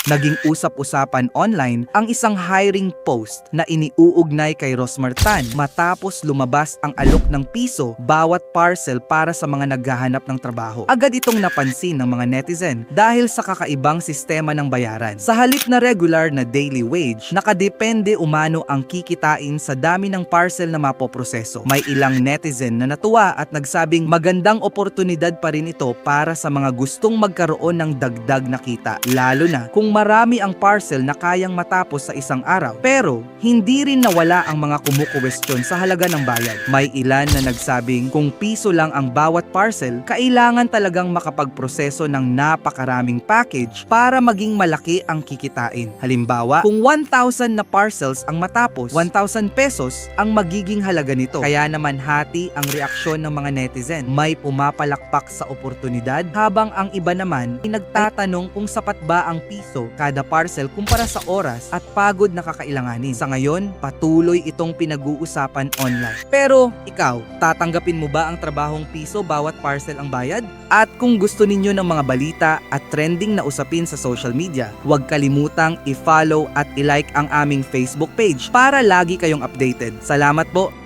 Naging usap-usapan online ang isang hiring post na iniuugnay kay Rosmar Tan matapos lumabas ang alok ng piso bawat parcel para sa mga naghahanap ng trabaho. Agad itong napansin ng mga netizen dahil sa kakaibang sistema ng bayaran. Sa halip na regular na daily wage, nakadepende umano ang kikitain sa dami ng parcel na mapoproseso. May ilang netizen na natuwa at nagsabing magandang oportunidad pa rin ito para sa mga gustong magkaroon ng dagdag na kita, lalo na kung marami ang parcel na kayang matapos sa isang araw. Pero hindi rin nawala ang mga kumukwestiyon sa halaga ng bayad. May ilan na nagsabing kung piso lang ang bawat parcel, kailangan talagang makapagproseso ng napakaraming package para maging malaki ang kikitain. Halimbawa, kung 1,000 na parcels ang matapos, 1,000 pesos ang magiging halaga nito. Kaya naman hati ang reaksyon ng mga netizen. May pumapalakpak sa oportunidad, habang ang iba naman ay nagtatanong kung sapat ba ang piso kada parcel kumpara sa oras at pagod na kakailanganin. Sa ngayon, patuloy itong pinag-uusapan online. Pero ikaw, tatanggapin mo ba ang trabahong piso bawat parcel ang bayad? At kung gusto ninyo ng mga balita at trending na usapin sa social media, huwag kalimutang i-follow at i-like ang aming Facebook page para lagi kayong updated. Salamat po!